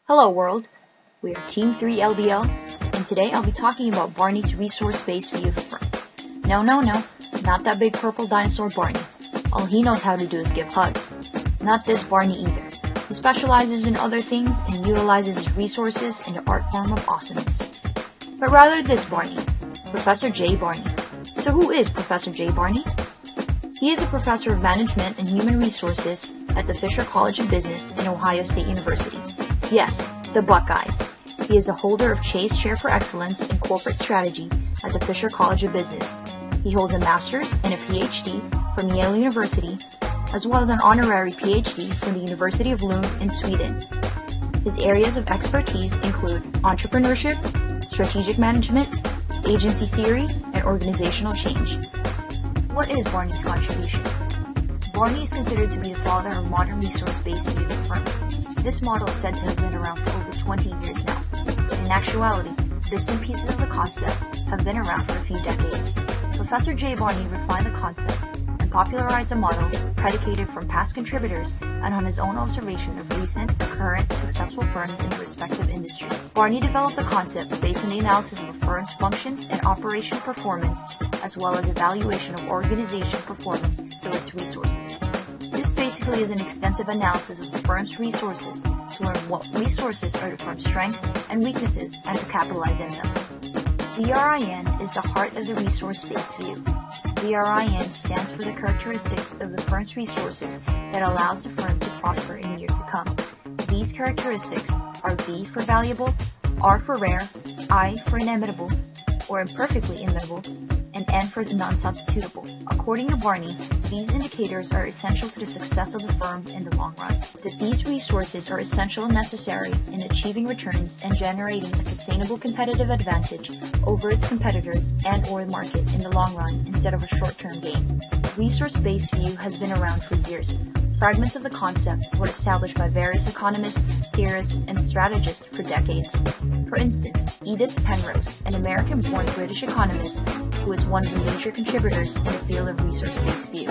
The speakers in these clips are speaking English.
Hello world, we are Team 3 LDL, and today I'll be talking about Barney's resource-based view of the firm. No, not that big purple dinosaur Barney. All he knows how to do is give hugs. Not this Barney either. He specializes in other things and utilizes his resources in the art form of awesomeness. But rather this Barney, Professor J. Barney. So who is Professor J. Barney? He is a professor of management and human resources at the Fisher College of Business in Ohio State University. Yes, the Buckeyes. He is a holder of Chase Chair for Excellence in Corporate Strategy at the Fisher College of Business. He holds a master's and a PhD from Yale University, as well as an honorary PhD from the University of Lund in Sweden. His areas of expertise include entrepreneurship, strategic management, agency theory, and organizational change. What is Barney's contribution? Barney is considered to be the father of modern resource-based view of the firm. This model is said to have been around for over 20 years now, but in actuality, bits and pieces of the concept have been around for a few decades. Professor J. Barney refined the concept and popularized the model predicated from past contributors and on his own observation of recent or current successful firms in the respective industry. Barney developed the concept based on the analysis of a firm's functions and operational performance, as well as evaluation of organization performance through its resources. This basically is an extensive analysis of the firm's resources to learn what resources are the firm's strengths and weaknesses and to capitalize on them. VRIN is the heart of the resource-based view. VRIN stands for the characteristics of the firm's resources that allows the firm to prosper in years to come. These characteristics are V for valuable, R for rare, I for inimitable or imperfectly imitable, and N for non-substitutable. According to Barney, these indicators are essential to the success of the firm in the long run. That these resources are essential and necessary in achieving returns and generating a sustainable competitive advantage over its competitors and or the market in the long run instead of a short-term gain. Resource-based view has been around for years. Fragments of the concept were established by various economists, theorists, and strategists for decades. For instance, Edith Penrose, an American-born British economist who is one of the major contributors in the field of resource-based view.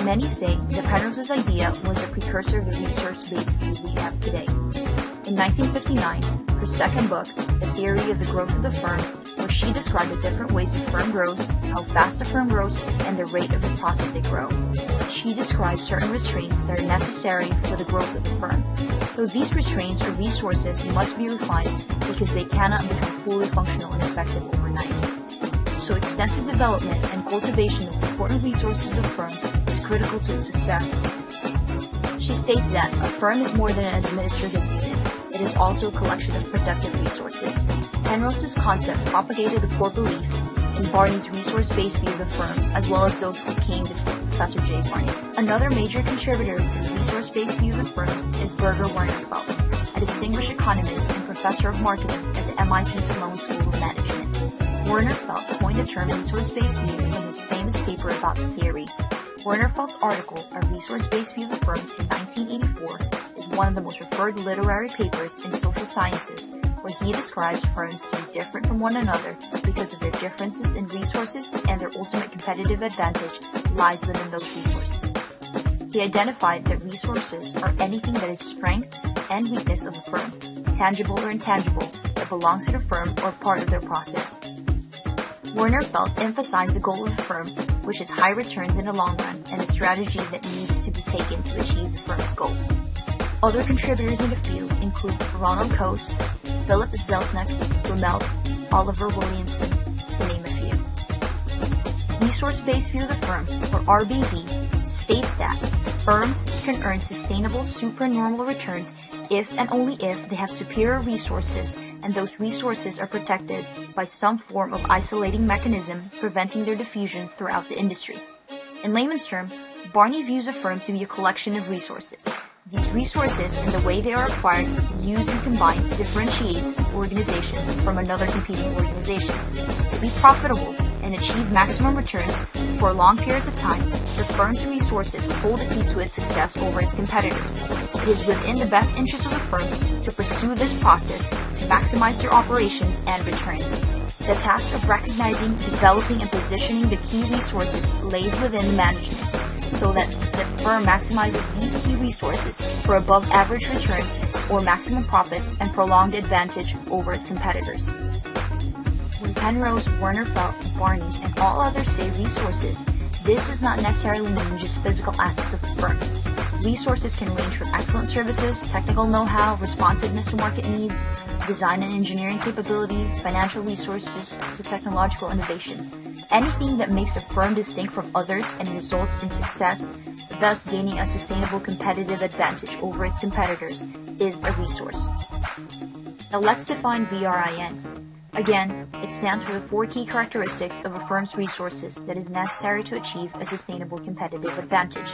Many say that Penrose's idea was a precursor of the resource-based view we have today. In 1959, her second book, The Theory of the Growth of the Firm, where she described the different ways a firm grows, how fast a firm grows, and the rate of the process they grow. She describes certain restraints that are necessary for the growth of the firm. Though these restraints or resources must be refined because they cannot become fully functional and effective overnight. So extensive development and cultivation of important resources of the firm is critical to its success. She states that a firm is more than an administrative unit. It is also a collection of productive resources. Penrose's concept propagated the core belief in Barney's resource-based view of the firm, as well as those who came before Professor J. Barney. Another major contributor to the resource-based view of the firm is Birger Wernerfeld, a distinguished economist and professor of marketing at the MIT Sloan School of Management. Wernerfeld coined the term resource-based view in his famous paper about the theory. Wernerfeld's article, A Resource-Based View of the Firm, in 1984, is one of the most referred literary papers in social sciences, where he describes firms to be different from one another because of their differences in resources and their ultimate competitive advantage lies within those resources. He identified that resources are anything that is strength and weakness of a firm, tangible or intangible, that belongs to the firm or part of their process. Wernerfeld emphasized the goal of the firm, which is high returns in the long run, and a strategy that needs to be taken to achieve the firm's goal. Other contributors in the field include Ronald Coase, Philip Zelznick, Rummelt, Oliver Williamson, to name a few. Resource-based view of the firm, or RBV, states that firms can earn sustainable supernormal returns if and only if they have superior resources and those resources are protected by some form of isolating mechanism preventing their diffusion throughout the industry. In layman's terms, Barney views a firm to be a collection of resources. These resources and the way they are acquired, used, and combined differentiates an organization from another competing organization. To be profitable and achieve maximum returns for long periods of time, the firm's resources hold the key to its success over its competitors. It is within the best interest of the firm to pursue this process to maximize their operations and returns. The task of recognizing, developing, and positioning the key resources lays within the management. so that the firm maximizes these key resources for above average returns or maximum profits and prolonged advantage over its competitors. When Penrose, Warner Felt, Barney, and all others say resources, this does not necessarily mean just physical assets of the firm. Resources can range from excellent services, technical know-how, responsiveness to market needs, design and engineering capability, financial resources, to technological innovation. Anything that makes a firm distinct from others and results in success, thus gaining a sustainable competitive advantage over its competitors, is a resource. Now let's define VRIN. Again, it stands for the 4 key characteristics of a firm's resources that is necessary to achieve a sustainable competitive advantage.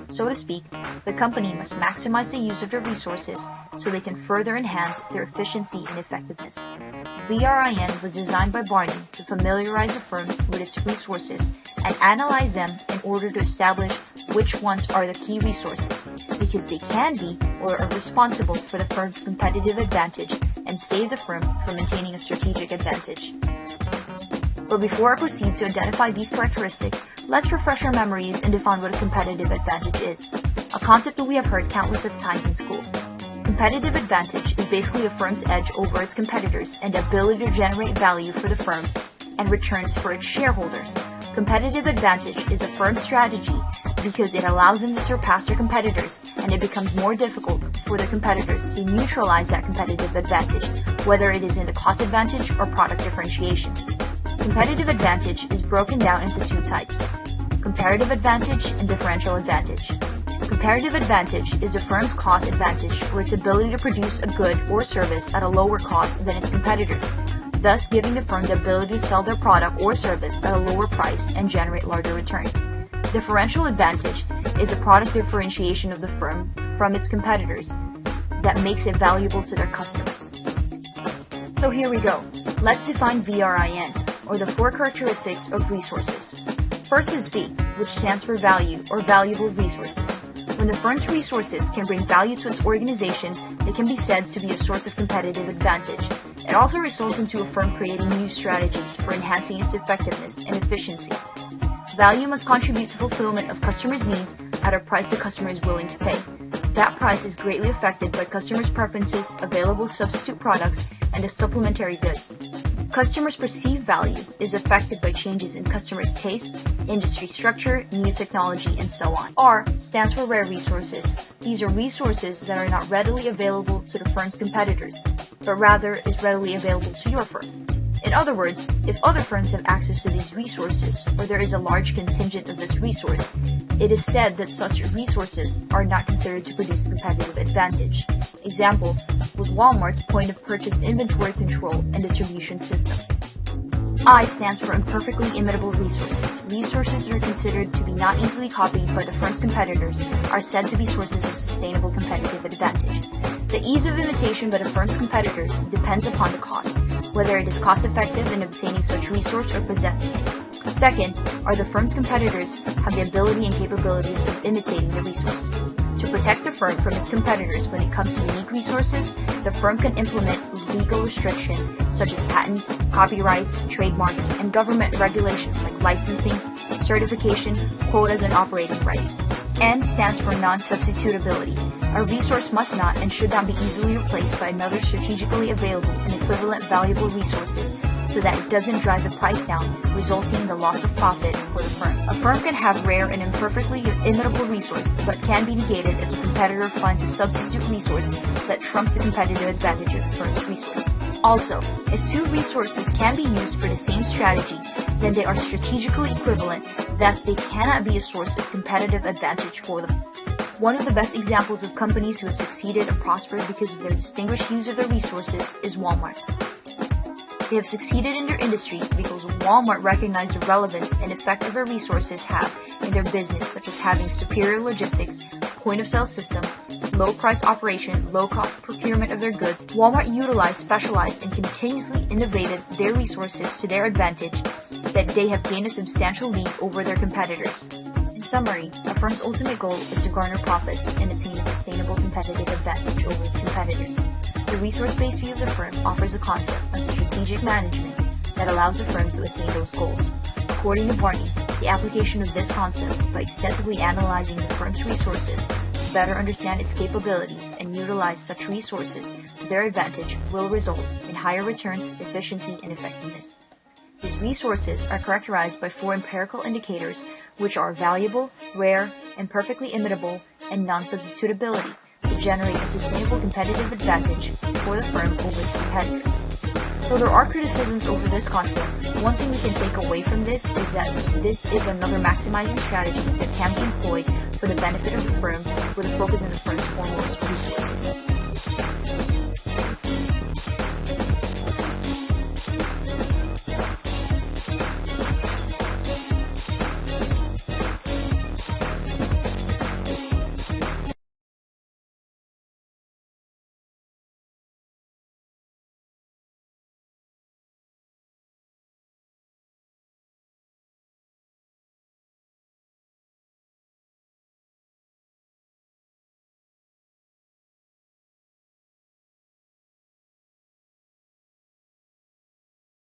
So to speak, the company must maximize the use of their resources so they can further enhance their efficiency and effectiveness. VRIN was designed by Barney to familiarize the firm with its resources and analyze them in order to establish which ones are the key resources, because they can be or are responsible for the firm's competitive advantage and save the firm from maintaining a strategic advantage. But before I proceed to identify these characteristics, let's refresh our memories and define what a competitive advantage is, a concept that we have heard countless of times in school. Competitive advantage is basically a firm's edge over its competitors and the ability to generate value for the firm and returns for its shareholders. Competitive advantage is a firm's strategy because it allows them to surpass their competitors, and it becomes more difficult for the competitors to neutralize that competitive advantage, whether it is in the cost advantage or product differentiation. Competitive advantage is broken down into 2 types: comparative advantage and differential advantage. Comparative advantage is a firm's cost advantage, or its ability to produce a good or service at a lower cost than its competitors, thus giving the firm the ability to sell their product or service at a lower price and generate larger return. Differential advantage is a product differentiation of the firm from its competitors that makes it valuable to their customers. So here we go. Let's define VRIN, or the 4 characteristics of resources. First is V, which stands for value or valuable resources. When the firm's resources can bring value to its organization, it can be said to be a source of competitive advantage. It also results into a firm creating new strategies for enhancing its effectiveness and efficiency. Value must contribute to fulfillment of customers' needs at a price the customer is willing to pay. That price is greatly affected by customers' preferences, available substitute products, and the supplementary goods. Customers' perceived value is affected by changes in customers' taste, industry structure, new technology, and so on. R stands for rare resources. These are resources that are not readily available to the firm's competitors, but rather is readily available to your firm. In other words, if other firms have access to these resources, or there is a large contingent of this resource, it is said that such resources are not considered to produce a competitive advantage. Example was Walmart's point-of-purchase inventory control and distribution system. I stands for imperfectly imitable resources. Resources that are considered to be not easily copied by the firm's competitors are said to be sources of sustainable competitive advantage. The ease of imitation by the firm's competitors depends upon the cost, whether it is cost-effective in obtaining such resource or possessing it. Second, are the firm's competitors have the ability and capabilities of imitating the resource. To protect the firm from its competitors when it comes to unique resources, the firm can implement legal restrictions such as patents, copyrights, trademarks, and government regulations like licensing, certification, quotas, and operating rights. N stands for non-substitutability. A resource must not and should not be easily replaced by another strategically available and equivalent valuable resources so that it doesn't drive the price down, resulting in the loss of profit for the firm. A firm can have rare and imperfectly imitable resource, but can be negated if a competitor finds a substitute resource that trumps the competitive advantage of the firm's resource. Also, if 2 resources can be used for the same strategy, then they are strategically equivalent, thus they cannot be a source of competitive advantage for them. One of the best examples of companies who have succeeded and prospered because of their distinguished use of their resources is Walmart. They have succeeded in their industry because Walmart recognized the relevance and effect of their resources have in their business, such as having superior logistics, point-of-sale system, low-price operation, low-cost procurement of their goods. Walmart utilized, specialized, and continuously innovated their resources to their advantage that they have gained a substantial lead over their competitors. In summary, a firm's ultimate goal is to garner profits and attain a sustainable competitive advantage over its competitors. The resource-based view of the firm offers a concept of strategic management that allows the firm to attain those goals. According to Barney, The application of this concept by extensively analyzing the firm's resources to better understand its capabilities and utilize such resources to their advantage will result in higher returns, efficiency, and effectiveness. These resources are characterized by 4 empirical indicators, which are valuable, rare, imperfectly imitable, and non-substitutability, to generate a sustainable competitive advantage for the firm over its competitors. Though there are criticisms over this concept, one thing we can take away from this is that this is another maximizing strategy that can be employed for the benefit of the firm with a focus on the firm's foremost resources.